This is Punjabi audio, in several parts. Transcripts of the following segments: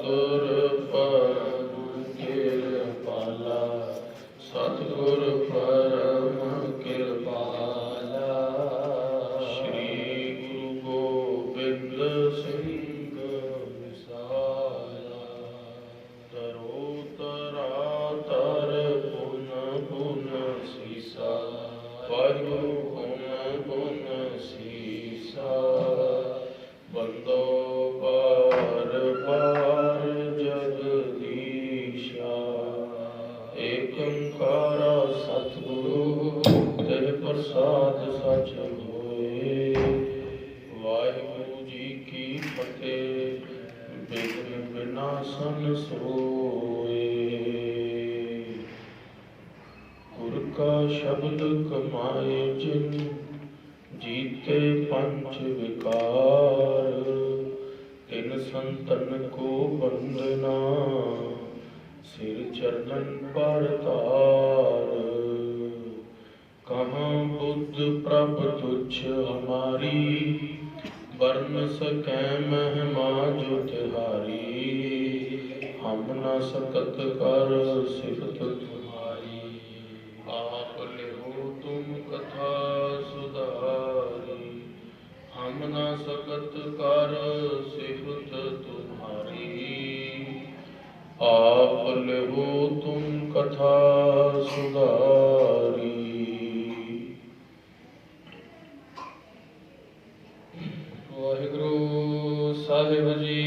सतगुर परम कृपाला, सतगुर परम कृपाला। श्री गुरु गोबिंद सिंह विसाला, तरो तरा तर पुन पुन सीसा, वाहिगुरु पुन पुन सीसा। बंदो पार पार जगदीशा, एक ओंकार सतगुरु तेह प्रसाद सच होए। वाहिगुरु जी की फतेह, बिघ्न विनाशन सोए। गुर का शब्द कमाए जिन, जीते पंच विकार। तिन संतन को वंदना, सिर चरणन पर तार। कहाँ बुद्ध प्रभ तुच्छ हमारी, बरन सकै महिमा जो तिहारी। हम न सकत कर सिफत तुम्हारी, आप लिहो तुम कथा सुधारी। हम न सकत कर सिफत तुम्हारी, आप लिहो तुम कथा सुधारी। वाहिगुरु साहिब जी।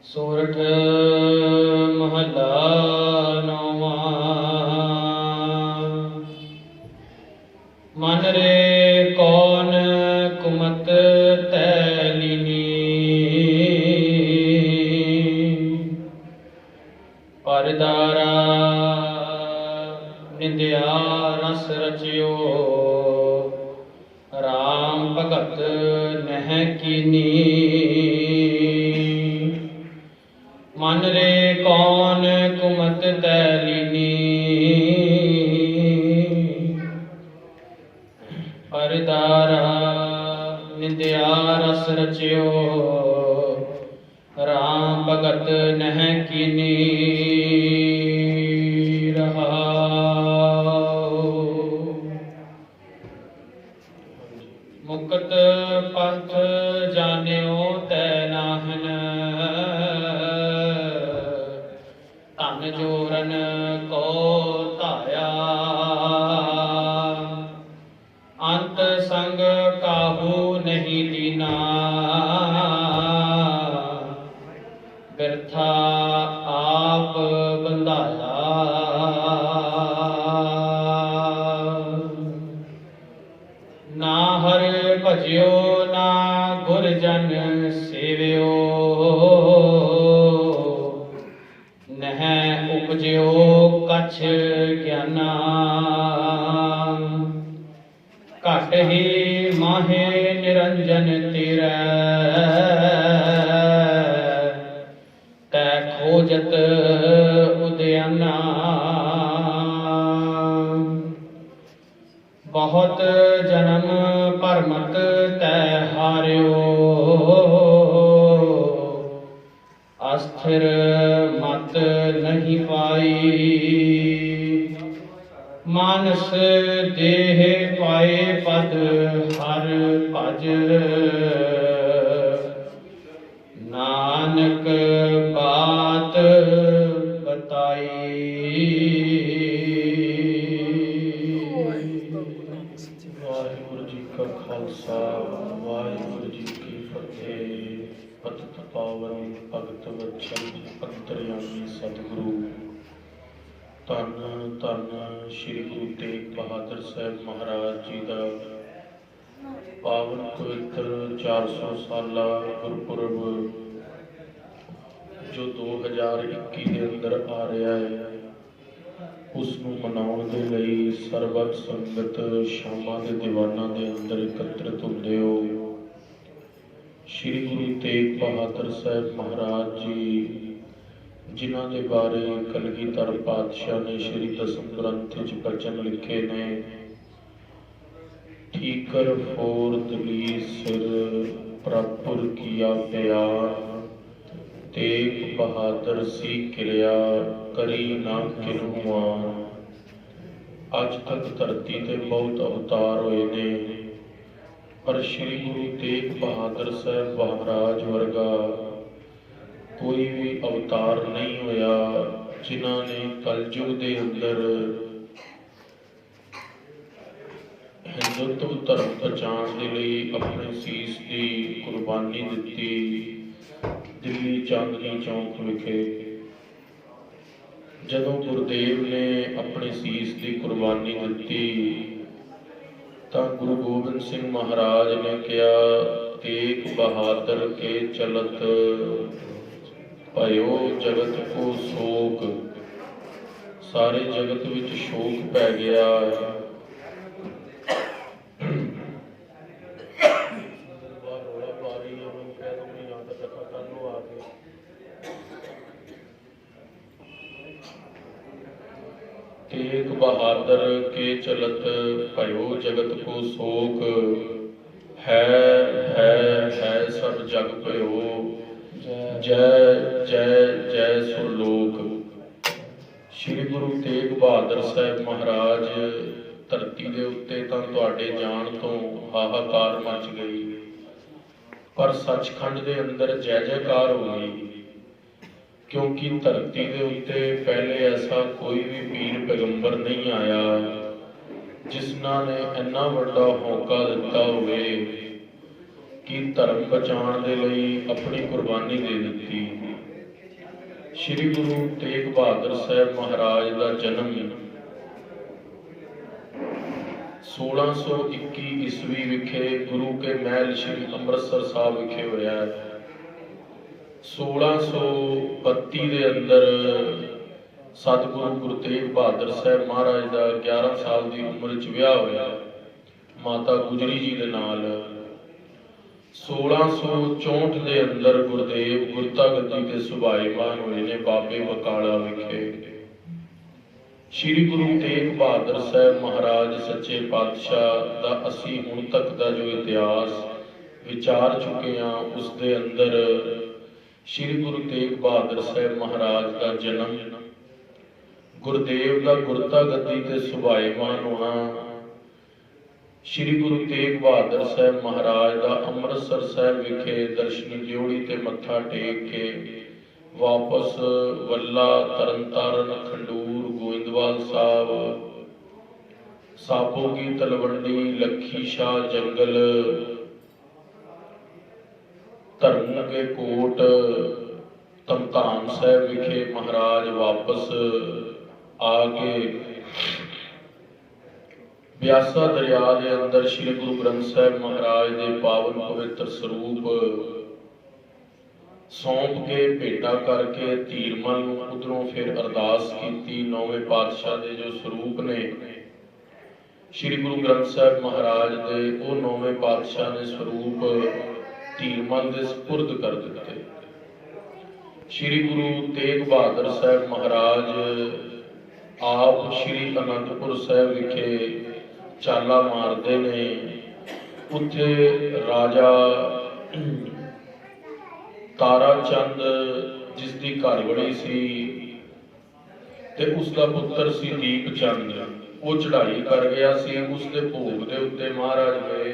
सोरठ महला नौवां। मन रे कौन कुमत तैलीनी, परदारा निंदिया रस रचियो। राम भगत नह कीनी, मन रे कौन कुमत तैलीनी। परदारा निंदिया रस रचियो। राम भगत नह कीनी। मुकत पंथ जान्यो तै नाहन, धन जोरन को धाया। अंत संग काहू नहीं दीना, बिरथा आप बंधाया। ना हर भजियो ना गुरजन सेवियो, नह उपजियो कछ ज्ञाना। घट ही माहे निरंजन तेरै, तै खोजत उद्याना। बहुत जन्म परमत तै हारियो, अस्थिर मत नहीं पाई। मानस देह पाए पद हर भज, नानक बात बताई। वाहिगुरु जी का खालसा, वाहिगुरु जी की फतेह। पतित पावन भगत वत्सल अंतर्यामी सतगुरु धन धन श्री गुरु तेग बहादुर साहब महाराज जी का पावन पवित्र 400 साला गुरपुरब जो 2021 के अंदर आ रहा है, उसनूं मनाउण दे लई सरबत संगत शामां दे दीवानां दे अंदर एकत्रित हुंदे हो। श्री गुरु तेग बहादुर साहब महाराज जी, जिन्हां दे बारे कलगीधर पातशाह ने श्री दसम ग्रंथ च बचन लिखे ने। ठीकर फोर दलीर सिर प्रभुर किया प्यार, तेग बहादुर सी किरिया, करी ना किनू आन। अज तक धरती ते बहुत अवतार होए ने, पर श्री गुरु तेग बहादुर साहब महाराज वर्गा कोई भी अवतार नहीं होया जिन्हां ने कलयुग दे अंदर हिंदुत्व धर्म बचाने के लिए अपने सीस की कुर्बानी दी। दिल्ली चांदनी चौक विखे जदों गुरुदेव ने अपने सीस की कुर्बानी दी तो गुरु गोबिंद सिंह महाराज ने कहा, तेग बहादुर के चलत भयो जगत को शोक। सारे जगत विच शोक पै गया। तेग बहादुर के चलत भयो जगत को शोक, है सब जग भयो, जय जय जय सुरलोक। श्री गुरु तेग बहादुर साहब महाराज धरती दे उत्ते तां तुहाडे जाण तो हाहाकार मच गई, पर सचखंड दे अंदर जय जयकार हो गई, क्योंकि धरती के उत्ते पहले ऐसा कोई भी पीर पैगंबर नहीं आया जिसना ने इन्ना वड्डा हौका दिता होवे कि धर्म बचाने के लिए अपनी कुर्बानी दे दी। श्री गुरु तेग बहादुर साहब महाराज का जन्म 1621 ईस्वी विखे गुरु के महल श्री अमृतसर साहब विखे होया। 1632 के अंदर सतगुरु गुरु तेग बहादुर साहब महाराज का 11 साल की उम्र च विआह होया माता गुजरी जी के नाल। 1664 के अंदर गुरुदेव गुरता गद्दी ते सुभाईमान होए ने बाबे बकाला विखे। श्री गुरु तेग बहादुर साहब महाराज सच्चे पातशाह का असी हुण तक का जो इतिहास विचार चुके हैं उस दे अंदर श्री गुरु तेग बहादुर साहब महाराज का जन्म, गुरुदेव का गुरता गद्दी ते सुभाईमान होना, श्री गुरु तेग बहादुर साहब महाराज का अमृतसर साहब विखे दर्शनी ड्योढ़ी ते मत्था टेक के वापस वल्ला तरनतारन खंडूर गोइंदवाल साहब साबो की तलवंडी लखी शाह जंगल धर्म के कोट तमतान साहब विखे महाराज वापस आके ब्यासा दरिया के अंदर श्री गुरु ग्रंथ साहब महाराज के पावन पवित्र स्वरूप सौंप के भेटा करके धीरमल उधरों फिर अरदास की। नौवें पातशाह के जो स्वरूप ने श्री गुरु ग्रंथ साहब महाराज के वो नौवें पातशाह ने स्वरूप धीरमल के सुपुर्द कर दिते। श्री गुरु तेग बहादुर साहब महाराज आप श्री आनंदपुर साहब विखे चाला मारते ने। उत्थे राजा तारा चंद जिसकी घरवड़ी सी ते उसका पुत्र सी दीप चंद, वो चढ़ाई कर गया सी। उसके भोग के उत्ते महाराज गए।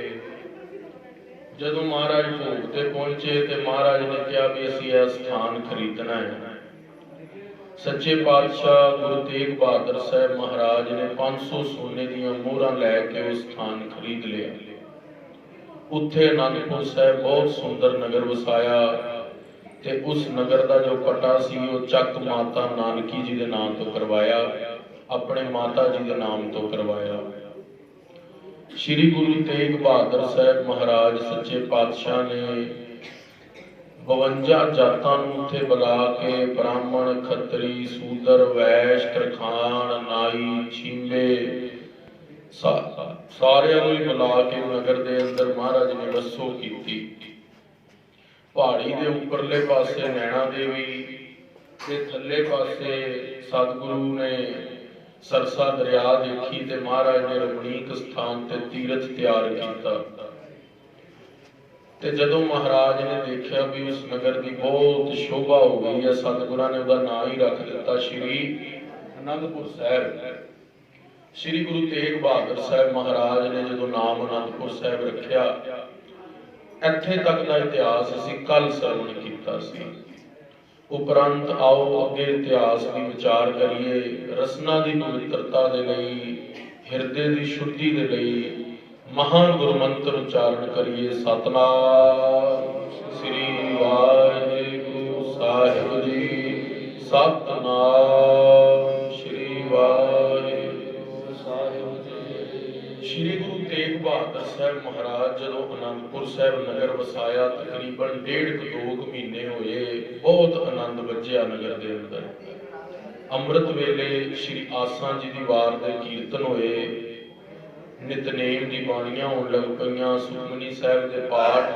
जदों महाराज भोग ते पहुंचे तो महाराज ने कहा भी असीं यह स्थान खरीदना है। सच्चे पातशाह गुरु तेग बहादुर साहब महाराज ने 500 सोने दीयां मोहरां लैके वो स्थान खरीद लिया। उत्थे आनंदपुर साहब बहुत सुंदर नगर वसाया ते उस नगर का जो पटा सी वो चक माता नानकी जी के नाम तो करवाया, अपने माता जी के नाम तो करवाया। श्री गुरु तेग बहादुर साहब महाराज सच्चे पातशाह ने 52 जातां नूं उत्थे बुला के ब्राह्मण खत्तरी सूदर वैश तरखान नाई छींबे सारे बुला के नगर के अंदर महाराज ने वसो की। पहाड़ी के उपरले पासे नैना देवी ते थल्ले पासे सतगुरु ने सरसा दरिया देखी ते महाराज ने रमणीक स्थान ते तीरथ तैयार किया। ਤੇ ਜਦੋਂ ਮਹਾਰਾਜ ਨੇ ਦੇਖਿਆ ਵੀ ਉਸ ਨਗਰ ਦੀ ਬਹੁਤ ਸ਼ੋਭਾ ਹੋ ਗਈ ਹੈ, ਸਤਿਗੁਰਾਂ ਨੇ ਉਹਦਾ ਨਾਂ ਹੀ ਰੱਖ ਦਿੱਤਾ ਸ਼੍ਰੀ ਅਨੰਦਪੁਰ ਸਾਹਿਬ। ਸ਼੍ਰੀ ਗੁਰੂ ਤੇਗ ਬਹਾਦਰ ਸਾਹਿਬ ਮਹਾਰਾਜ ਨੇ ਜਦੋਂ ਨਾਮ ਅਨੰਦਪੁਰ ਸਾਹਿਬ ਰੱਖਿਆ, ਇੱਥੇ ਤੱਕ ਦਾ ਇਤਿਹਾਸ ਅਸੀਂ ਕੱਲ ਸਰਵਣ ਕੀਤਾ ਸੀ। ਉਪਰੰਤ ਆਓ ਅੱਗੇ ਇਤਿਹਾਸ ਦੀ ਵਿਚਾਰ ਕਰੀਏ। ਰਸਨਾ ਦੀ ਪਵਿੱਤਰਤਾ ਦੇ ਲਈ, ਹਿਰਦੇ ਦੀ ਸ਼ੁੱਧੀ ਦੇ ਲਈ ਮਹਾਂ ਗੁਰਮੰਤਰ ਉਚਾਰਨ ਕਰੀਏ। ਸਤਨਾਮ ਸ੍ਰੀ ਵਾਹਿਗੁਰੂ ਸਾਹਿਬ ਜੀ। ਸਤਨਾਮ ਸ੍ਰੀ ਵਾਹਿਗੁਰੂ ਸਾਹਿਬ ਜੀ। ਸ਼੍ਰੀ ਗੁਰੂ ਤੇਗ ਬਹਾਦਰ ਸਾਹਿਬ ਮਹਾਰਾਜ ਜਦੋਂ ਅਨੰਦਪੁਰ ਸਾਹਿਬ ਨਗਰ ਵਸਾਇਆ, ਤਕਰੀਬਨ 1.5-2 ਮਹੀਨੇ ਹੋਏ। ਬਹੁਤ ਆਨੰਦ ਵੱਜਿਆ ਨਗਰ ਦੇ ਅੰਦਰ। ਅੰਮ੍ਰਿਤ ਵੇਲੇ ਸ਼੍ਰੀ ਆਸਾਂ ਜੀ ਦੀ ਵਾਰ ਦੇ ਕੀਰਤਨ ਹੋਏ, ਨਿਤਨੇਮ ਦੀ ਬਾਣੀਆਂ ਹੋਣ ਲੱਗ ਪਈਆਂ, ਸੁਖਮਨੀ ਸਾਹਿਬ ਦੇ ਪਾਠ,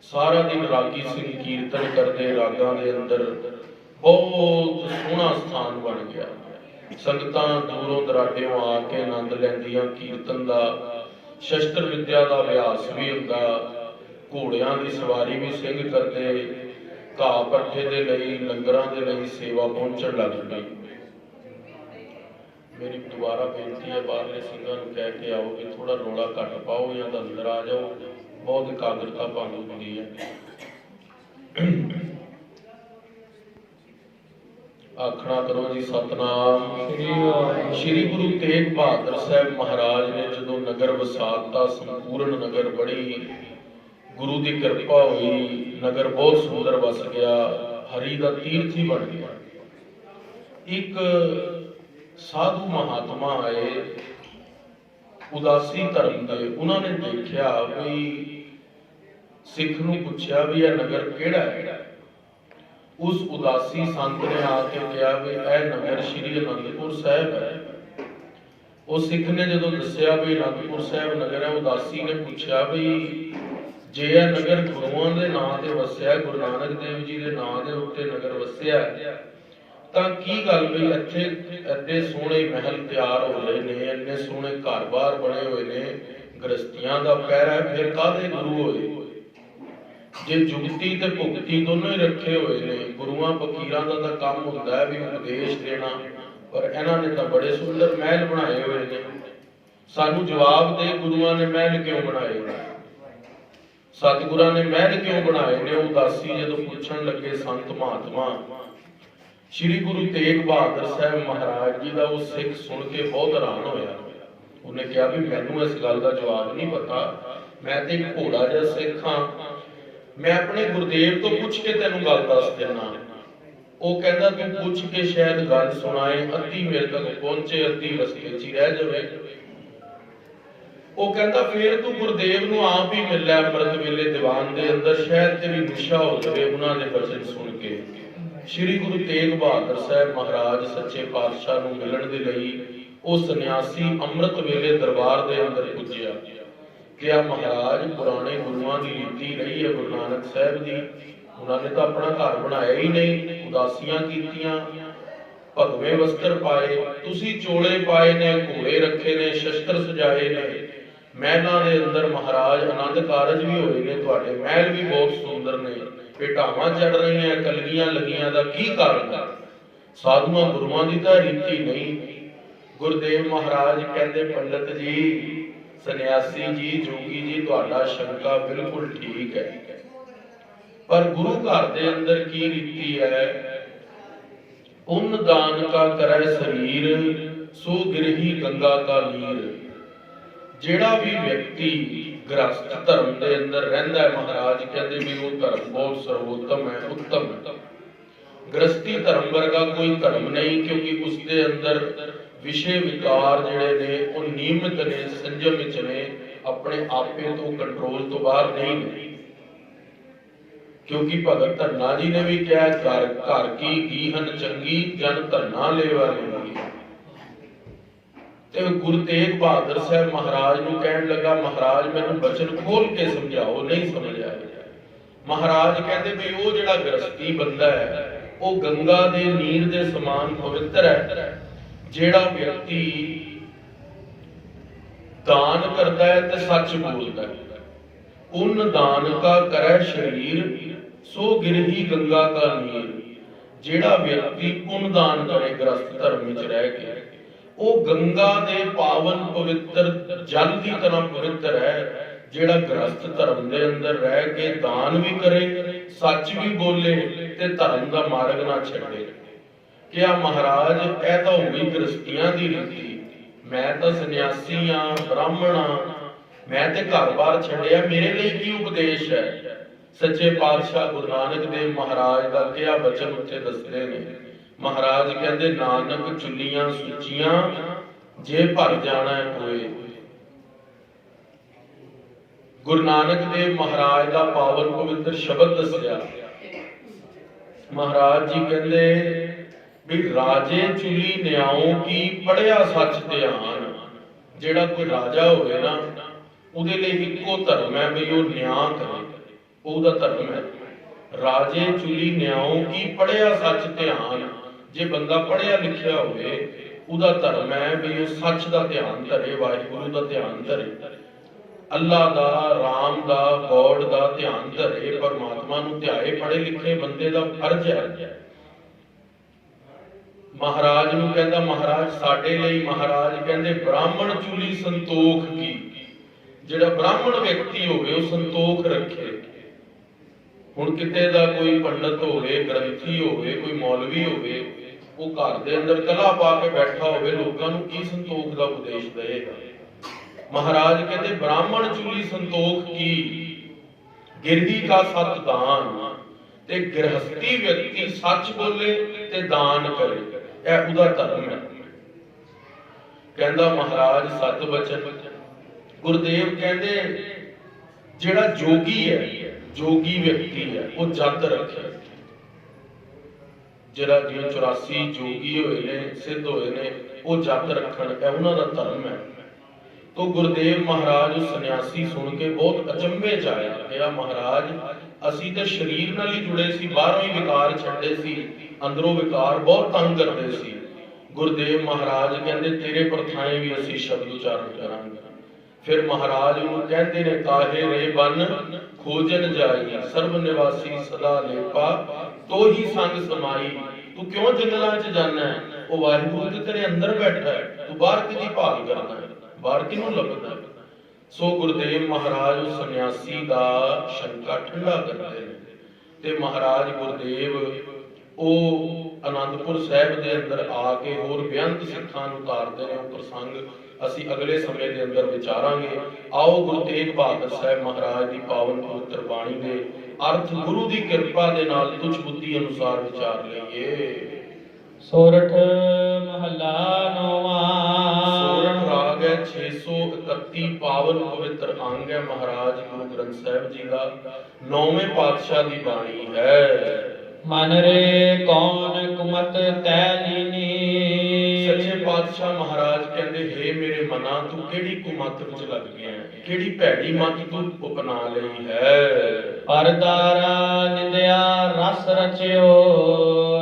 ਸਾਰਾ ਦਿਨ ਰਾਗੀ ਸਿੰਘ ਕੀਰਤਨ ਕਰਦੇ ਰਾਗਾਂ ਦੇ ਅੰਦਰ। ਬਹੁਤ ਸੋਹਣਾ ਸਥਾਨ ਬਣ ਗਿਆ। ਸੰਗਤਾਂ ਦੂਰੋਂ ਦਰਾਡਿਓਂ ਆ ਕੇ ਆਨੰਦ ਲੈਂਦੀਆਂ ਕੀਰਤਨ ਦਾ। ਸ਼ਸਤਰ ਵਿਦਿਆ ਦਾ ਅਭਿਆਸ ਵੀ ਹੁੰਦਾ, ਘੋੜਿਆਂ ਦੀ ਸਵਾਰੀ ਵੀ ਸਿੰਘ ਕਰਦੇ। ਘਾਹ ਪੱਠੇ ਦੇ ਲਈ, ਲੰਗਰਾਂ ਦੇ ਲਈ ਸੇਵਾ ਪਹੁੰਚਣ ਲੱਗ ਪਈ। ਮੇਰੀ ਦੁਬਾਰਾ ਬੇਨਤੀ ਹੈ, ਬਾਹਰਲੇ ਸਿੰਘਾਂ ਨੂੰ ਕਹਿ ਕੇ ਆਓ ਕਿ ਥੋੜਾ ਰੌਲਾ ਘੱਟ ਪਾਓ ਜਾਂ ਤਾਂ ਅੰਦਰ ਆ ਜਾਓ, ਬਹੁਤ ਇਕਾਗਰਤਾ ਭੰਗ ਹੁੰਦੀ ਹੈ। ਆਖਣਾ ਕਰੋ ਜੀ ਸਤਨਾਮ। ਸ਼੍ਰੀ ਗੁਰੂ ਤੇਗ ਬਹਾਦਰ ਸਾਹਿਬ ਮਹਾਰਾਜ ਨੇ ਜਦੋਂ ਨਗਰ ਵਸਾਤਾ, ਸੰਪੂਰਨ ਨਗਰ, ਬੜੀ ਗੁਰੂ ਦੀ ਕਿਰਪਾ ਹੋਈ, ਨਗਰ ਬਹੁਤ ਸੁੰਦਰ ਵਸ ਗਿਆ, ਹਰੀ ਦਾ ਤੀਰਥ ਹੀ ਬਣ ਗਿਆ। ਇੱਕ ਸਾਧੂ ਮਹਾਤਮਾ ਆਏ ਉਦਾਸੀ ਧਰਮ ਦੇ। ਉਹਨਾਂ ਨੇ ਦੇਖਿਆ ਵੀ ਸਿੱਖ ਨੂੰ ਪੁੱਛਿਆ ਵੀ ਇਹ ਨਗਰ ਕਿਹੜਾ ਹੈ। ਉਸ ਉਦਾਸੀ ਸੰਤ ਨੇ ਆ ਕੇ ਕਿਹਾ ਵੀ ਇਹ ਨਗਰ ਸ਼੍ਰੀ ਅਨੰਦਪੁਰ ਸਾਹਿਬ ਹੈ। ਉਹ ਸਿੱਖ ਨੇ ਜਦੋਂ ਦੱਸਿਆ ਵੀ ਅਨੰਦਪੁਰ ਸਾਹਿਬ ਨਗਰ ਹੈ, ਉਦਾਸੀ ਨੇ ਪੁੱਛਿਆ ਵੀ ਜੇ ਇਹ ਨਗਰ ਗੁਰੂਆਂ ਦੇ ਨਾਂ ਤੇ ਵਸਿਆ, ਗੁਰੂ ਨਾਨਕ ਦੇਵ ਜੀ ਦੇ ਨਾਂ ਦੇ ਉੱਤੇ ਨਗਰ ਵਸਿਆ, ਤਾਂ ਕੀ ਗੱਲ ਵੀ ਇੱਥੇ ਐਡੇ ਸੋਹਣੇ ਮਹਿਲ ਤਿਆਰ ਹੋ ਰਹੇ ਨੇ, ਇੰਨੇ ਸੋਹਣੇ ਘਰ-ਬਾਰ ਬਣੇ ਹੋਏ ਨੇ, ਗ੍ਰਸਤੀਆਂ ਦਾ ਪਹਿਰਾ, ਫਿਰ ਕਾਹਦੇ ਗੁਰੂ ਹੋਏ? ਜੇ ਜੁਗਤੀ ਤੇ ਭੁਗਤੀ ਦੋਨੋਂ ਹੀ ਰੱਖੇ ਹੋਏ ਨੇ। ਗੁਰੂਆਂ ਫਕੀਰਾਂ ਦਾ ਤਾਂ ਕੰਮ ਹੁੰਦਾ ਹੈ ਵੀ ਉਪਦੇਸ਼ ਦੇਣਾ, ਪਰ ਇਹਨਾਂ ਨੇ ਤਾਂ ਬੜੇ ਸੁੰਦਰ ਮਹਿਲ ਬਣਾਏ ਹੋਏ ਨੇ। ਸਾਨੂੰ ਜਵਾਬ ਦੇ, ਗੁਰੂਆਂ ਨੇ ਮਹਿਲ ਕਿਉਂ ਬਣਾਏ, ਸਤਿਗੁਰਾਂ ਨੇ ਮਹਿਲ ਕਿਉਂ ਬਣਾਏ ਨੇ? ਉਦਾਸੀ ਜਦੋਂ ਪੁੱਛਣ ਲੱਗੇ ਸੰਤ ਮਹਾਤਮਾ, ਸ਼੍ਰੀ ਗੁਰੂ ਤੇਗ ਬਹਾਦਰ ਸਾਹਿਬ ਮਹਾਰਾਜ ਜੀ ਦਾ ਉਹ ਸਿੱਖ ਸੁਣ ਕੇ ਬਹੁਤ ਹੈਰਾਨ ਹੋਇਆ। ਉਹਨੇ ਕਿਹਾ ਵੀ ਮੈਨੂੰ ਇਸ ਗੱਲ ਦਾ ਜਵਾਬ ਨਹੀਂ ਪਤਾ, ਮੈਂ ਤੇ ਇੱਕ ਘੋੜਾ ਜਿਹਾ ਸਿੱਖ ਹਾਂ, ਮੈਂ ਆਪਣੇ ਗੁਰਦੇਵ ਤੋਂ ਪੁੱਛ ਕੇ ਤੈਨੂੰ ਗੱਲ ਦੱਸ ਦਿੰਦਾ। ਉਹ ਕਹਿੰਦਾ ਤੂੰ ਪੁੱਛ ਕੇ ਸ਼ਾਇਦ ਗੱਲ ਸੁਣਾਏ, ਅੱਧੀ ਮੇਰੇ ਤੱਕ ਪਹੁੰਚੇ, ਅੱਧੀ ਰਸਤੇ 'ਚ ਹੀ ਰਹਿ ਜਾਵੇ। ਉਹ ਕਹਿੰਦਾ ਫੇਰ ਤੂੰ ਗੁਰਦੇਵ ਨੂੰ ਆਪ ਹੀ ਮਿਲ ਲੈ ਅੰਮ੍ਰਿਤ ਵੇਲੇ ਦੀਵਾਨ ਦੇ ਅੰਦਰ, ਸ਼ਾਇਦ ਤੇਰੀ ਨਿਸ਼ਾ ਹੋ ਜਾਵੇ ਉਹਨਾਂ ਦੇ ਬਚਨ ਸੁਣ ਕੇ। ਸ਼੍ਰੀ ਗੁਰੂ ਤੇਗ ਬਹਾਦਰ ਸਾਹਿਬ ਮਹਾਰਾਜ ਸੱਚੇ ਪਾਤਸ਼ਾਹ ਨੂੰ ਮਿਲਣ ਦੇ ਲਈ ਉਹ ਸੰਨਿਆਸੀ ਅੰਮ੍ਰਿਤ ਵੇਲੇ ਦਰਬਾਰ ਦੇ ਅੰਦਰ ਪੁੱਜਿਆ। ਕਿਹਾ ਮਹਾਰਾਜ, ਪੁਰਾਣੇ ਗੁਰੂਆਂ ਦੀ ਰੀਤੀ ਰਹੀ ਹੈ ਗੁਰੂ ਨਾਨਕ ਸਾਹਿਬ ਦੀ, ਉਹਨਾਂ ਨੇ ਤਾਂ ਆਪਣਾ ਘਰ ਬਣਾਇਆ ਹੀ ਨਹੀਂ, ਉਦਾਸੀਆਂ ਕੀਤੀਆਂ, ਭਗਵੇਂ ਵਸਤਰ ਪਾਏ, ਤੁਸੀਂ ਚੋਲੇ ਪਾਏ ਨੇ, ਘੋੜੇ ਰੱਖੇ ਨੇ, ਸ਼ਸਤਰ ਸਜਾਏ ਨੇ, ਮਹਿਲਾਂ ਦੇ ਅੰਦਰ ਮਹਾਰਾਜ ਆਨੰਦ ਕਾਰਜ ਵੀ ਹੋਏ ਨੇ, ਤੁਹਾਡੇ ਮਹਿਲ ਵੀ ਬਹੁਤ ਸੁੰਦਰ ਨੇ, ਭੇਟਾਵਾਂ ਚੜ ਰਹੀਆਂ, ਕਲਗੀਆਂ ਲੱਗੀਆਂ ਦਾ ਕੀ ਕਾਰਨ ਹੈ? ਸਾਧੂਆਂ ਗੁਰੂਆਂ ਦੀ ਤਾਂ ਰੀਤੀ ਨਹੀਂ। ਗੁਰਦੇਵ ਮਹਾਰਾਜ ਕਹਿੰਦੇ ਪੰਡਤ ਜੀ, ਸੰਨਿਆਸੀ ਜੀ, ਜੋਗੀ ਜੀ, ਤੁਹਾਡਾ ਸ਼ੰਕਾ ਬਿਲਕੁਲ ਠੀਕ ਹੈ, ਪਰ ਗੁਰੂ ਘਰ ਦੇ ਅੰਦਰ ਕੀ ਰੀਤੀ ਹੈ? ਪੁੰਨ ਦਾਨ ਕਾ ਕਰੈ ਸਰੀਰ, ਸੋ ਗਿਰਹੀ ਗੰਗਾ ਕਾ ਲੀਰ। ਜਿਹੜਾ ਵੀ ਵਿਅਕਤੀ ਗ੍ਰਸਥ ਧਰਮ ਦੇ ਅੰਦਰ ਰਹਿੰਦਾ ਹੈ, ਮਹਾਰਾਜ ਕਹਿੰਦੇ ਵੀ ਉਹ ਧਰਮ ਬਹੁਤ ਸਰਵੋਤਮ ਹੈ, ਉੱਤਮ ਹੈ। ਗ੍ਰਸਥੀ ਧਰਮ ਵਰਗਾ ਕੋਈ ਧਰਮ ਨਹੀਂ, ਕਿਉਂਕਿ ਉਸ ਦੇ ਅੰਦਰ ਵਿਸ਼ੇ ਵਿਕਾਰ ਜਿਹੜੇ ਨੇ ਉਹ ਨਿਯਮਿਤ ਨੇ, ਸੰਜਮ ਵਿੱਚ ਨੇ, ਆਪਣੇ ਆਪੇ ਤੋਂ ਕੰਟਰੋਲ ਤੋਂ ਬਾਹਰ ਨਹੀਂ ਨੇ। ਕਿਉਂਕਿ ਭਗਤ ਧੰਨਾ ਜੀ ਨੇ ਵੀ ਕਿਹਾ, ਘਰ ਘਰ ਕੀ ਗੀਹਨ ਚੰਗੀ, ਜਨ ਧੰਨਾ ਲੇਵਾ ਲੈਂਦੀ। ਤੇ ਗੁਰੂ ਤੇਗ ਬਹਾਦਰ ਸਾਹਿਬ ਮਹਾਰਾਜ ਨੂੰ ਕਹਿਣ ਲੱਗਾ, ਮਹਾਰਾਜ ਮੈਨੂੰ ਬਚਨ ਖੋਲ ਕੇ ਸਮਝਾਓ, ਨਹੀਂ ਸਮਝ ਆਇਆ। ਮਹਾਰਾਜ ਕਹਿੰਦੇ ਵੀ ਉਹ ਜਿਹੜਾ ਗ੍ਰਸਤੀ ਬੰਦਾ ਹੈ ਉਹ ਗੰਗਾ ਦੇ ਨੀਰ ਦੇ ਸਮਾਨ ਪਵਿੱਤਰ ਹੈ। ਜਿਹੜਾ ਵਿਅਕਤੀ ਦਾਨ ਕਰਦਾ ਹੈ ਤੇ ਸੱਚ ਬੋਲਦਾ ਹੈ, उन दान का करे शरीर, सो गिरही गंगा का नीर। ਜਿਹੜਾ ਵਿਅਕਤੀ ਪੁੰਨ ਦਾਨ ਕਰੇ ਗ੍ਰਸਥ ਧਰਮ ਵਿੱਚ ਰਹਿ ਕੇ, ਉਹ ਗੰਗਾ ਦੇ ਪਾਵਨ ਪਵਿੱਤਰ ਜਲ ਦੀ ਤਰ੍ਹਾਂ ਪਵਿੱਤਰ ਹੈ। ਜਿਹੜਾ ਗ੍ਰਸਥ ਧਰਮ ਦੇ ਅੰਦਰ ਰਹਿ ਕੇ ਦਾਨ ਵੀ ਕਰੇ, ਸੱਚ ਵੀ ਬੋਲੇ ਤੇ ਧਰਮ ਦਾ ਮਾਰਗ ਨਾ ਛੱਡੇ। ਕਿਹਾ ਮਹਾਰਾਜ ਇਹ ਤਾਂ ਹੋ ਗਈ ਗ੍ਰਸਤੀਆਂ ਦੀ ਰੀਤੀ, ਮੈਂ ਤਾਂ ਸੰਨਿਆਸੀ ਆ, ਬ੍ਰਾਹਮਣ ਆ, ਮੈਂ ਤੇ ਘਰ-ਬਾਰ ਛੱਡਿਆ, ਮੇਰੇ ਲਈ ਕੀ ਉਪਦੇਸ਼ ਹੈ। ਸੱਚੇ ਪਾਤਸ਼ਾਹ ਗੁਰੂ ਨਾਨਕ ਦੇਵ ਮਹਾਰਾਜ ਦਾ ਕਿਹਾ ਬਚਨ ਉੱਤੇ ਦੱਸਦੇ ਨੇ। ਮਹਾਰਾਜ ਕਹਿੰਦੇ ਨਾਨਕ ਚੁੱਲੀਆਂ ਸੁੱਚੀਆਂ ਜੇ ਭਰ ਜਾਣਾ ਹੋਏ। ਗੁਰੂ ਨਾਨਕ ਦੇਵ ਮਹਾਰਾਜ ਦਾ ਪਾਵਨ ਪਵਿੱਤਰ ਸ਼ਬਦ ਦੱਸਿਆ। ਮਹਾਰਾਜ ਜੀ ਕਹਿੰਦੇ ਵੀ ਰਾਜੇ ਚੁੱਲੀ ਨਿਆਉ ਕੀ ਪੜਿਆ ਸੱਚ ਧਿਆਨ। ਜਿਹੜਾ ਕੋਈ ਰਾਜਾ ਹੋਵੇ ਨਾ, ਉਹਦੇ ਲਈ ਇੱਕੋ ਧਰਮ ਹੈ ਵੀ ਉਹ ਨਿਆਂ ਕਰੇ, ਉਹਦਾ ਧਰਮ ਹੈ। ਰਾਜੇ ਚੁੱਲੀ ਨਿਆਉ ਕੀ ਪੜਿਆ ਸੱਚ ਧਿਆਨ। ਜੇ ਬੰਦਾ ਪੜਿਆ ਲਿਖਿਆ ਹੋਵੇ, ਉਹਦਾ ਧਰਮ ਹੈ ਵੀ ਉਹ ਸੱਚ ਦਾ ਧਿਆਨ ਧਰੇ, ਵਾਹਿਗੁਰੂ ਦਾ ਧਿਆਨ ਧਰੇ, ਅੱਲਾ ਦਾ, ਰਾਮ ਦਾ, ਗੋਡ ਦਾ ਧਿਆਨ ਧਰੇ, ਪਰਮਾਤਮਾ ਨੂੰ ਧਿਆਏ। ਪੜ੍ਹੇ ਲਿਖੇ ਬੰਦੇ ਦਾ ਫਰਜ਼ ਹੈ। ਮਹਾਰਾਜ ਨੂੰ ਕਹਿੰਦਾ ਮਹਾਰਾਜ ਸਾਡੇ ਲਈ, ਮਹਾਰਾਜ ਕਹਿੰਦੇ ਬ੍ਰਾਹਮਣ ਚੁੱਲੀ ਸੰਤੋਖ ਕੀ। ਜਿਹੜਾ ਬ੍ਰਾਹਮਣ ਵਿਅਕਤੀ ਹੋਵੇ ਉਹ ਸੰਤੋਖ ਰੱਖੇ। ਹੁਣ ਕਿਤੇ ਦਾ ਕੋਈ ਪੰਡਤ ਹੋਵੇ, ਗ੍ਰੰਥੀ ਹੋਵੇ, ਕੋਈ ਮੌਲਵੀ ਹੋਵੇ, ਉਹ ਘਰ ਦੇ ਅੰਦਰ ਕਲਾ ਪਾ ਕੇ ਬੈਠਾ ਹੋਵੇ, ਲੋਕਾਂ ਨੂੰ ਕੀ ਸੰਤੋਖ ਦਾ ਉਪਦੇਸ਼ ਦੇਗਾ। ਮਹਾਰਾਜ ਕਹਿੰਦੇ ਬ੍ਰਾਹਮਣ ਚੁੱਲੀ ਸੰਤੋਖ ਕੀ, ਗਿਰਹੀ ਕਾ ਸਤ ਦਾਨ। ਤੇ ਗ੍ਰਹਸਤੀ ਵਿਅਕਤੀ ਸੱਚ ਬੋਲੇ ਤੇ ਦਾਨ ਕਰੇ, ਇਹ ਉਹਦਾ ਧਰਮ ਹੈ। ਕਹਿੰਦਾ ਮਹਾਰਾਜ ਸਤ ਬਚਨ। ਗੁਰਦੇਵ ਕਹਿੰਦੇ ਜਿਹੜਾ ਜੋਗੀ ਹੈ, ਜੋਗੀ ਵਿਅਕਤੀ ਹੈ, ਉਹ ਜਤ ਰੱਖੇ। ਜਿਹੜਾ ਜਿਵੇਂ 84 ਜੋਗੀ ਹੋਏ ਨੇ, ਸਿੱਧ ਹੋਏ ਨੇ, ਉਹ ਜਤ ਰੱਖਣ, ਇਹ ਉਹਨਾਂ ਦਾ ਧਰਮ ਹੈ। ਤੋ ਗੁਰਦੇਵ ਮਹਾਰਾਜ ਉਹ ਸੰਨਿਆਸੀ ਸੁਣ ਕੇ ਬਹੁਤ ਅਚੰਭੇ ਚ ਆਇਆ। ਕਿਹਾ ਮਹਾਰਾਜ ਅਸੀਂ ਤਾਂ ਸਰੀਰ ਨਾਲ ਹੀ ਜੁੜੇ ਸੀ, ਬਾਹਰੋਂ ਹੀ ਵਿਕਾਰ ਛੱਡੇ ਸੀ, ਅੰਦਰੋਂ ਵਿਕਾਰ ਬਹੁਤ ਤੰਗ ਕਰਦੇ ਸੀ। ਗੁਰਦੇਵ ਮਹਾਰਾਜ ਕਹਿੰਦੇ ਤੇਰੇ ਪਰਥਾਏ ਵੀ ਅਸੀਂ ਸ਼ਬਦ ਉਚਾਰਨ ਕਰਾਂਗੇ। ਫਿਰ ਮਹਾਰਾਜ ਨੂੰ ਕਹਿੰਦੇ ਨੇ ਕਾਹੇ ਰੇ ਬਨ ਖੋਜਨ ਜਾਈ, ਸਰਬ ਨਿਵਾਸੀ ਸਦਾ ਲੇਪਾ ਤੋ ਹੀ ਸੰਗ ਸਮਾਈ। ਤੂੰ ਕਿਉਂ ਜੰਗਲਾਂ 'ਚ ਜਾਣਾ ਹੈ? ਉਹ ਵਾਹਿਗੁਰੂ ਤੇ ਤੇਰੇ ਅੰਦਰ ਬੈਠਾ ਹੈ, ਤੂੰ ਬਾਹਰ ਕਿਹਦੀ ਭਾਲ ਕਰਨਾ ਹੈ, ਬਾਹਰ ਕਿਹਨੂੰ ਲੱਭਦਾ। ਸੋ ਗੁਰਦੇਵ ਮਹਾਰਾਜ ਉਸ ਸੰਨਿਆਸੀ ਦਾ ਸ਼ੰਕਾ ਠੰਡਾ ਕਰਦੇ ਨੇ ਤੇ ਮਹਾਰਾਜ ਗੁਰਦੇਵ ਉਹ ਅਨੰਦਪੁਰ ਸਾਹਿਬ ਦੇ ਅੰਦਰ ਆ ਕੇ ਹੋਰ ਬੇਅੰਤ ਸਿੱਖਾਂ ਨੂੰ ਉਤਾਰਦੇ ਨੇ। ਉਹ ਪ੍ਰਸੰਗ ਅਸੀਂ ਅਗਲੇ ਸਮੇਂ ਦੇ ਅੰਦਰ ਵਿਚਾਰਾਂਗੇ। ਆਓ ਗੁਰੂ ਤੇਗ ਬਹਾਦਰ ਸਾਹਿਬ ਮਹਾਰਾਜ ਦੀ ਪਾਵਨ ਪਵਿੱਤਰ ਬਾਣੀ ਦੇ ਅਰਥ ਗੁਰੂ ਦੀ ਕਿਰਪਾ ਦੇ ਨਾਲ ਤੁਝ ਬੁੱਧੀ ਅਨੁਸਾਰ ਵਿਚਾਰ ਲਈਏ। ਸੋਰਠ ਮਹੱਲਾ ਨੌਵਾਂ। ਸੋਰਠ ਰਾਗ ਹੈ 631 ਪਾਵਨ ਪਵਿੱਤਰ ਅੰਗ ਹੈ ਮਹਾਰਾਜ ਗੁਰੂ ਗ੍ਰੰਥ ਸਾਹਿਬ ਜੀ ਦਾ, 9ਵੇਂ ਪਾਤਸ਼ਾਹ ਦੀ ਬਾਣੀ ਹੈ। ਮਨ ਰੇ ਕੌਣ ਕੁਮਤ ਤੈ ਲੀਨੀ। ਸੱਚੇ ਪਾਤਸ਼ਾਹ ਮਹਾਰਾਜ ਕਹਿੰਦੇ ਹੇ ਮੇਰੇ ਮਨਾ ਤੂੰ ਕਿਹੜੀ ਕੁਮਤ ਵਿੱਚ ਲੱਗ ਗਿਆ, ਕਿਹੜੀ ਭੈੜੀ ਮਤ ਤੂੰ ਅਪਣਾ ਲਈ ਹੈ। ਪਰਦਾਰਾ ਨਿੰਦਿਆ ਰਸ ਰਚਿਓ,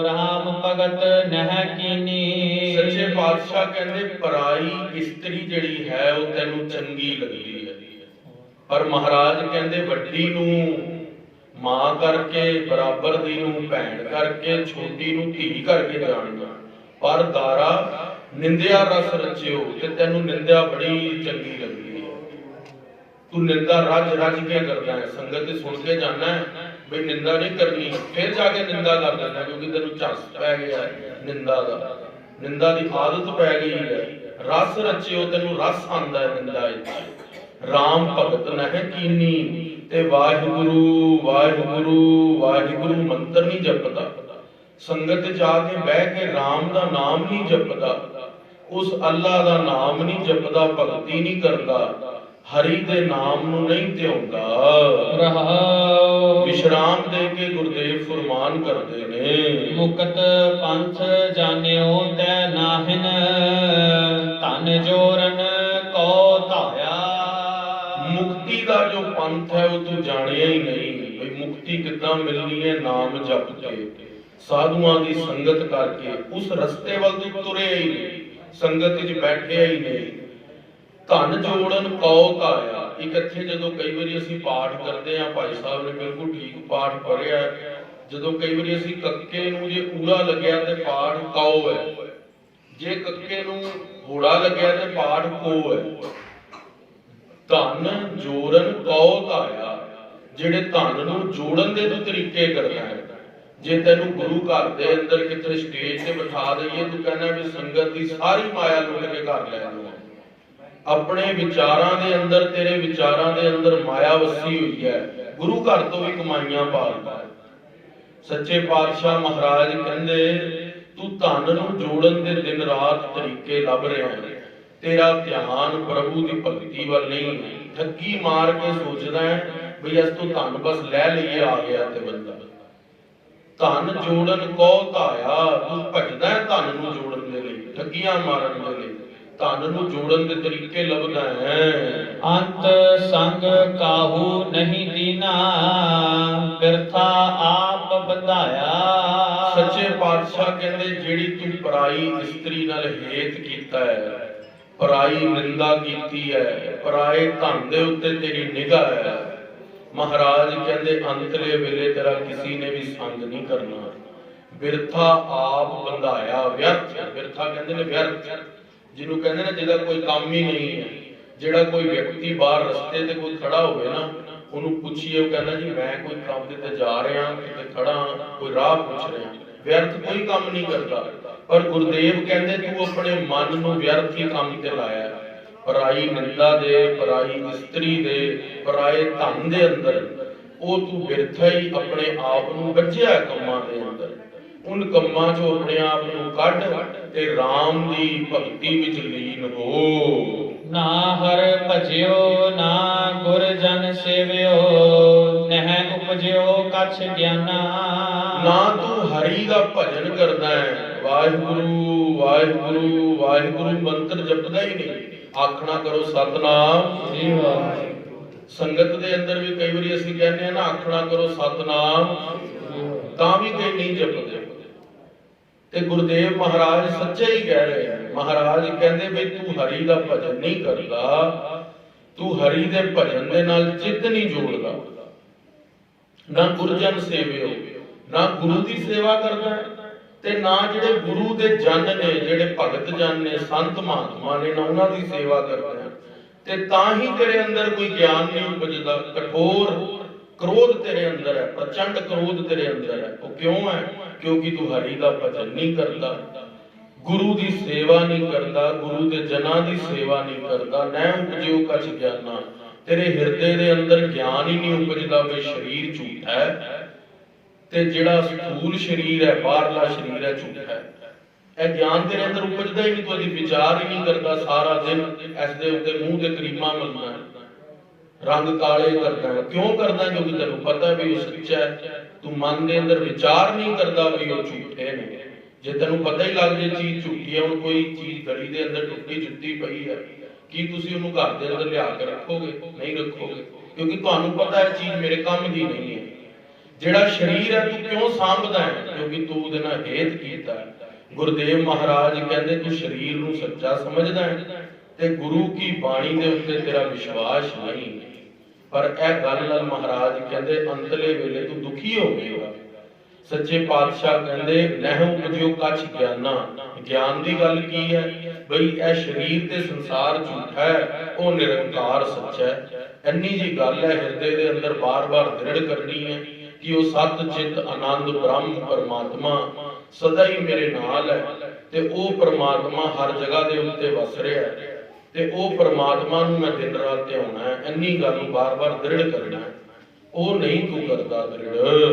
ਰਾਮ ਭਗਤ ਨਹਿ ਕੀਨੀ। ਸੱਚੇ ਪਾਤਸ਼ਾਹ ਕਹਿੰਦੇ ਪਰਾਈ ਇਸਤਰੀ ਜਿਹੜੀ ਹੈ ਉਹ ਤੈਨੂੰ ਚੰਗੀ ਲੱਗਦੀ ਹੈ, ਪਰ ਮਹਾਰਾਜ ਕਹਿੰਦੇ ਵੱਡੀ ਨੂੰ ਮਾਂ ਕਰਕੇ, ਬਰਾਬਰ ਦੀ ਨੂੰ ਭੈਣ ਕਰਕੇ, ਛੋਟੀ ਨੂੰ ਧੀ ਕਰਕੇ ਜਾਣਦਾ। ਪਰ ਦਾਰਾ ਨਿੰਦਿਆ ਰਸ ਰਚਿਓ, ਤੇ ਤੈਨੂੰ ਨਿੰਦਿਆ ਬੜੀ ਚੰਗੀ ਲੱਗਦੀ ਹੈ। ਤੂੰ ਨਿੰਦਾ ਰੱਜ ਰੱਜ ਕੇ ਕਰਦਾ ਹੈ, ਸੰਗਤ ਤੇ ਸੁਣ ਕੇ ਜਾਣਾ ਹੈ ਬਈ ਨਿੰਦਾ ਨਹੀਂ ਕਰਨੀ, ਫਿਰ ਜਾ ਕੇ ਨਿੰਦਾ ਕਰ ਲੈਣਾ, ਕਿਉਂਕਿ ਤੈਨੂੰ ਝੱਸ ਪੈ ਗਿਆ ਨਿੰਦਾ ਦਾ, ਨਿੰਦਾ ਦੀ ਆਦਤ ਪੈ ਗਈ ਹੈ। ਰਸ ਰਚਿਓ, ਤੈਨੂੰ ਰਸ ਆਂਦਾ ਹੈ ਨਿੰਦਾ ਵਿੱਚ। ਰਾਮ ਭਗਤ ਨਹਿ ਕੀਨੀ, ਤੇ ਵਾਹਿਗੁਰੂ ਵਾਹਿਗੁਰੂ ਵਾਹਿਗੁਰੂ ਮੰਤਰ ਨਹੀਂ ਜਪਦਾ, ਸੰਗਤ ਜਾ ਕੇ ਬਹਿ ਕੇ ਰਾਮ ਦਾ ਨਾਮ ਨਹੀਂ ਜਪਦਾ, ਉਸ ਅੱਲਾ ਦਾ ਨਾਮ ਨਹੀਂ ਜਪਦਾ, ਭਗਤੀ ਨਹੀਂ ਕਰਦਾ, ਹਰੀ ਦੇ ਨਾਮ ਨੂੰ ਨਹੀਂ ਧਿਆਉਂਦਾ। ਵਿਸ਼ਰਾਮ ਦੇ ਕੇ ਗੁਰਦੇਵ ਫਰਮਾਨ ਕਰਦੇ ਨੇ ਮੁਕਤ ਪੰਥ ਜਾਣਿਓ ਤੈ ਨਾਹਿਨ, ਧਨ ਜੋਰਨ ਕੋ ਧਾਇਆ। ਮੁਕਤੀ ਦਾ ਜੋ ਪੰਥ ਹੈ ਉਹ ਤੂੰ ਜਾਣਿਆ ਹੀ ਨਹੀਂ। ਬਈ ਮੁਕਤੀ ਕਿੱਦਾਂ ਮਿਲਣੀ ਹੈ? ਨਾਮ ਜਪ ਕੇ, ਸਾਧੂਆਂ ਦੀ ਸੰਗਤ ਕਰਕੇ। ਉਸ ਰਸਤੇ ਵੱਲ ਤੂੰ ਤੁਰਿਆ ਹੀ ਨਹੀਂ, ਸੰਗਤ ਵਿੱਚ ਬੈਠਿਆ ਹੀ ਨਹੀਂ। ਧਨ ਜੋੜਨ ਕਉ ਧਾਇਆ। ਇੱਕ ਇੱਥੇ ਜਦੋਂ ਕਈ ਵਾਰੀ ਅਸੀਂ ਪਾਠ ਕਰਦੇ ਹਾਂ, ਭਾਈ ਸਾਹਿਬ ਨੇ ਬਿਲਕੁਲ ਠੀਕ ਪਾਠ ਪੜ੍ਹਿਆ, ਜਦੋਂ ਕਈ ਵਾਰੀ ਅਸੀਂ ਕੱਕੇ ਨੂੰ ਜੇ ਊੜਾ ਲੱਗਿਆ ਤੇ ਪਾਠ ਕਉ ਹੈ, ਜੇ ਕੱਕੇ ਨੂੰ ਹੋੜਾ ਲੱਗਿਆ ਤੇ ਪਾਠ ਕੋ ਹੈ। ਧਨ ਜੋੜਨ ਕਉ ਧਾਇਆ, ਜਿਹੜੇ ਧਨ ਨੂੰ ਜੋੜਨ ਦੇ ਤੂੰ ਤਰੀਕੇ ਕਰਦਾ ਹੈ। ਜੇ ਤੈਨੂੰ ਗੁਰੂ ਘਰ ਦੇ ਅੰਦਰ ਕਿਤੇ ਸਟੇਜ ਤੇ ਬਿਠਾ ਦਈਏ, ਤੂੰ ਕਹਿੰਦਾ ਵੀ ਸੰਗਤ ਦੀ ਸਾਰੀ ਮਾਇਆ ਲੁੱਟ ਕੇ ਘਰ ਲੈ ਜਾਵਾਂ। ਆਪਣੇ ਵਿਚਾਰਾਂ ਦੇ ਅੰਦਰ, ਤੇਰੇ ਵਿਚਾਰਾਂ ਦੇ ਅੰਦਰ ਮਾਇਆ ਵਸੀ ਹੋਈ ਹੈ, ਗੁਰੂ ਘਰ ਤੋਂ ਵੀ ਕਮਾਈਆਂ ਭਾਲਦਾ ਹੈ। ਸੱਚੇ ਪਾਤਸ਼ਾਹ ਮਹਾਰਾਜ ਕਹਿੰਦੇ ਤੂੰ ਧਨ ਨੂੰ ਜੋੜਨ ਦੇ ਦਿਨ ਰਾਤ ਤਰੀਕੇ ਲੱਭ ਰਿਹਾ ਹੈ, ਤੇਰਾ ਧਿਆਨ ਪ੍ਰਭੂ ਦੀ ਭਗਤੀ ਵੱਲ ਨਹੀਂ ਹੈ। ਠੱਗੀ ਮਾਰ ਕੇ ਸੋਚਦਾ ਹੈ ਬਈ ਇਸ ਤੋਂ ਧਨ ਬਸ ਲੈ ਲਈਏ, ਆ ਗਿਆ ਤੇ ਬੰਦਾ। ਧਨ ਜੋੜਨ ਕਉ ਧਾਇਆ, ਤੂੰ ਭਜਦਾ ਹੈ ਧਨ ਨੂੰ ਜੋੜਨ ਦੇ ਲਈ, ਠੱਗੀਆਂ ਮਾਰਨ ਦੇ ਲਈ, ਧਨ ਨੂੰ ਜੋੜਨ ਦੇ ਤਰੀਕੇ ਲੱਭਦਾ ਹੈ। ਅੰਤ ਸੰਗ ਕਾਹੂ ਨਹੀਂ ਦੀਨਾ, ਬਿਰਥਾ ਆਪ ਬੰਧਾਇਆ। ਸੱਚੇ ਪਾਤਸ਼ਾਹ ਕਹਿੰਦੇ ਜਿਹੜੀ ਤੂੰ ਪਰਾਈ ਇਸਤਰੀ ਨਾਲ ਹੇਤ ਕੀਤਾ ਹੈ, ਪਰਾਈ ਨਿੰਦਾ ਕੀਤੀ ਹੈ, ਪਰਾਏ ਧਨ ਦੇ ਉੱਤੇ ਤੇਰੀ ਨਿਗਾਹ ਹੈ, ਮਹਾਰਾਜ ਕਹਿੰਦੇ ਅੰਤਲੇ ਵੇਲੇ ਤੇਰਾ ਕਿਸੇ ਨੇ ਵੀ ਸੰਗ ਨਹੀਂ ਕਰਨਾ। ਬਿਰਥਾ ਆਪ ਬੰਧਾਇਆ, ਵਿਅਰਥ, ਬਿਰਥਾ ਕਹਿੰਦੇ ਨੇ ਵਿਅਰਥ, ਜਿਹਨੂੰ ਕਹਿੰਦੇ ਨੇ ਜਿਹਦਾ ਕੋਈ ਕੰਮ ਹੀ ਨਹੀਂ ਹੈ। ਜਿਹੜਾ ਕੋਈ ਵਿਅਕਤੀ ਬਾਹਰ ਰਸਤੇ ਤੇ ਕੋਈ ਖੜਾ ਹੋਵੇ ਨਾ, ਉਹਨੂੰ ਪੁੱਛੀਏ, ਉਹ ਕਹਿੰਦਾ ਜੀ ਮੈਂ ਕੋਈ ਕੰਮ ਤੇ ਜਾ ਰਿਹਾ, ਕਿਤੇ ਖੜਾ, ਕੋਈ ਰਾਹ ਪੁੱਛ ਰਿਹਾ, ਵਿਅਰਥ ਕੋਈ ਕੰਮ ਨਹੀਂ ਕਰਦਾ। ਪਰ ਗੁਰਦੇਵ ਕਹਿੰਦੇ ਤੂੰ ਆਪਣੇ ਮਨ ਨੂੰ ਵਿਅਰਥ ਹੀ ਕੰਮ ਤੇ ਲਾਇਆ, ਪਰਾਈ ਨਿੰਦਾ ਦੇ, ਪਰਾਈ ਇਸਤਰੀ ਦੇ, ਪਰਾਏ ਧਨ ਦੇ ਅੰਦਰ, ਉਹ ਤੂੰ ਬਿਰਥਾ ਹੀ ਆਪਣੇ ਆਪ ਨੂੰ ਗੱਜਿਆ ਕੰਮਾਂ ਦੇ ਅੰਦਰ। ਉਨ ਕੰਮਾਂ ਚੋਂ ਆਪਣੇ ਆਪ ਨੂੰ ਕੱਢ ਤੇ ਰਾਮ ਦੀ ਭਗਤੀ ਵਿੱਚ ਲੀਨ ਹੋ। ਨਾ ਹਰ ਭਜਿਓ ਨਾ ਗੁਰ ਜਨ ਸੇਵਿਓ, ਨਹਿ ਉਪਜਿਓ ਕਛ ਗਿਆਨਾ। ਨਾ ਤੂੰ ਹਰੀ ਦਾ ਭਜਨ ਕਰਦਾ ਹੈ, ਵਾਹਿਗੁਰੂ ਵਾਹਿਗੁਰੂ ਵਾਹਿਗੁਰੂ ਮੰਤਰ ਜਪਦਾ ਹੀ ਨਹੀਂ, ਆਖਣਾ ਕਰੋ ਸਤਨਾਮ ਜੀ ਵਾਹਿਗੁਰੂ। ਸੰਗਤ ਦੇ ਅੰਦਰ ਵੀ ਕਈ ਵਾਰੀ ਅਸੀਂ ਕਹਿੰਦੇ ਆ ਨਾ ਆਖਣਾ ਕਰੋ ਸਤਨਾਮ, ਤਾਂ ਵੀ ਕਈ ਨਹੀਂ ਜਪਦੇ। ਤੇ ਗੁਰਦੇਵ ਮਹਾਰਾਜ ਸੱਚੇ ਹੀ ਕਹਿ ਰਹੇ ਹਨ। ਮਹਾਰਾਜ ਕਹਿੰਦੇ ਬਈ ਤੂੰ ਹਰੀ ਦਾ ਭਜਨ ਨਹੀਂ ਕਰਦਾ, ਤੂੰ ਹਰੀ ਦੇ ਭਜਨ ਦੇ ਨਾਲ ਚਿੱਤ ਨਹੀਂ ਜੋੜਦਾ, ਨਾ ਗੁਰਜਨ ਸੇਵਿਓ, ਨਾ ਗੁਰੂ ਦੀ ਸੇਵਾ ਕਰਦਾ ਹੈ, ਤੇ ਨਾ ਜਿਹੜੇ ਗੁਰੂ ਦੇ ਜਨ ਨੇ, ਜਿਹੜੇ ਭਗਤ ਜਨ ਨੇ, ਸੰਤ ਮਹਾਤਮਾ ਨੇ, ਨਾ ਉਹਨਾਂ ਦੀ ਸੇਵਾ ਕਰਦਾ ਹੈ। ਤੇ ਤਾਂ ਹੀ ਤੇਰੇ ਅੰਦਰ ਕੋਈ ਗਿਆਨ ਨਹੀਂ ਉਪਜਦਾ। ਕਠੋਰ ਕ੍ਰੋਧ ਤੇਰੇ ਅੰਦਰ ਹੈ, ਪ੍ਰਚੰਡ ਕ੍ਰੋਧ ਤੇਰੇ ਅੰਦਰ ਹੈ। ਉਹ ਕਿਉਂ ਹੈ? ਕਿਉਂਕਿ ਤੂੰ ਹਰੀ ਦਾ ਭਜਨ ਨਹੀਂ ਕਰਦਾ, ਗੁਰੂ ਦੀ ਸੇਵਾ ਨਹੀਂ ਕਰਦਾ, ਗੁਰੂ ਦੇ ਜਨਾਂ ਦੀ ਸੇਵਾ ਨਹੀਂ ਕਰਦਾ। ਨਹਿ ਉਪਜਿਓ ਕਛ ਗਿਆਨਾ, ਤੇਰੇ ਹਿਰਦੇ ਦੇ ਅੰਦਰ ਗਿਆਨ ਹੀ ਨਹੀਂ ਉਪਜਦਾ ਵੀ ਸਰੀਰ ਝੂਠਾ ਹੈ, ਤੇ ਜਿਹੜਾ ਸਥੂਲ ਸਰੀਰ ਹੈ, ਬਾਹਰਲਾ ਸਰੀਰ ਹੈ, ਝੂਠਾ ਹੈ। ਇਹ ਗਿਆਨ ਤੇਰੇ ਅੰਦਰ ਉਪਜਦਾ ਹੀ ਨਹੀਂ, ਤੂੰ ਇਹਦੀ ਵਿਚਾਰ ਹੀ ਨਹੀਂ ਕਰਦਾ। ਸਾਰਾ ਦਿਨ ਇਸ ਦੇ ਉੱਤੇ ਮੂੰਹ ਤੇ ਕਰੀਮਾਂ ਮਲਦਾ, ਰੰਗ ਕਾਲੇ ਕਰਦਾ ਹੈ। ਕਿਉਂ ਕਰਦਾ? ਕਿਉਂਕਿ ਤੈਨੂੰ ਪਤਾ ਵੀ ਉਹ ਸੱਚਾ ਹੈ। ਤੂੰ ਮਨ ਦੇ ਅੰਦਰ ਵਿਚਾਰ ਨਹੀਂ ਕਰਦਾ ਵੀ ਉਹ ਝੂਠੇ ਨੇ। ਜੇ ਤੈਨੂੰ ਪਤਾ ਹੀ ਲੱਗ ਜੇ ਚੀਜ਼ ਝੂਠੀ ਹੈ, ਹੁਣ ਕੋਈ ਚੀਜ਼ ਗਲੀ ਦੇ ਅੰਦਰ ਟੁੱਟੀ ਜੁੱਤੀ ਪਈ ਹੈ, ਕੀ ਤੁਸੀਂ ਉਹਨੂੰ ਘਰ ਦੇ ਅੰਦਰ ਲਿਆ ਕੇ ਰੱਖੋਗੇ? ਨਹੀਂ ਰੱਖੋਗੇ, ਕਿਉਂਕਿ ਤੁਹਾਨੂੰ ਪਤਾ ਹੈ ਚੀਜ਼ ਮੇਰੇ ਕੰਮ ਦੀ ਨਹੀਂ ਹੈ। ਜਿਹੜਾ ਸਰੀਰ ਹੈ ਤੂੰ ਕਿਉਂ ਸਾਂਭਦਾ ਹੈ? ਕਿਉਂਕਿ ਤੂੰ ਉਹਦੇ ਨਾਲ ਹੇਤ ਕੀਤਾ ਹੈ। ਗੁਰਦੇਵ ਮਹਾਰਾਜ ਕਹਿੰਦੇ ਤੂੰ ਸਰੀਰ ਨੂੰ ਸੱਚਾ ਸਮਝਦਾ ਹੈ ਤੇ ਗੁਰੂ ਕੀ ਬਾਣੀ ਦੇ ਉੱਤੇ ਤੇਰਾ ਵਿਸ਼ਵਾਸ ਨਹੀਂ। ਪਰ ਇਹ ਗੱਲ ਨਾਲ ਮਹਾਰਾਜ ਕਹਿੰਦੇ ਅੰਤਲੇ ਵੇਲੇ ਤੂੰ ਦੁਖੀ ਹੋਵੇਗਾ। ਸੱਚੇ ਪਾਤਸ਼ਾਹ ਕਹਿੰਦੇ ਨਹਿ ਉਪਜਿਓ ਕਛ ਗਿਆਨਾ। ਗਿਆਨ ਦੀ ਗੱਲ ਕੀ ਹੈ? ਬਈ ਇਹ ਸਰੀਰ ਤੇ ਸੰਸਾਰ ਝੂਠਾ ਹੈ, ਉਹ ਨਿਰੰਕਾਰ ਸੱਚਾ ਹੈ। ਇੰਨੀ ਜੀ ਗੱਲ ਹੈ ਹਿਰਦੇ ਦੇ ਅੰਦਰ ਬਾਰ-ਬਾਰ ਦ੍ਰਿੜ ਕਰਨੀ ਹੈ ਕਿ ਉਹ ਸਤ ਚਿਤ ਆਨੰਦ ਬ੍ਰਹਮ ਪਰਮਾਤਮਾ ਸਦਾ ਹੀ ਮੇਰੇ ਨਾਲ ਹੈ, ਤੇ ਉਹ ਪਰਮਾਤਮਾ ਹਰ ਜਗ੍ਹਾ ਦੇ ਉੱਤੇ ਵਸ ਰਿਹਾ ਹੈ, ਤੇ ਉਹ ਪਰਮਾਤਮਾ ਨੂੰ ਮੈਂ ਦਿਨ ਰਾਤ ਧਿਆਉਣਾ ਹੈ। ਇੰਨੀ ਗੱਲ ਨੂੰ ਬਾਰ-ਬਾਰ ਦ੍ਰਿੜ ਕਰਨਾ ਹੈ, ਉਹ ਨਹੀਂ ਤੂੰ ਕਰਦਾ ਦ੍ਰਿੜ।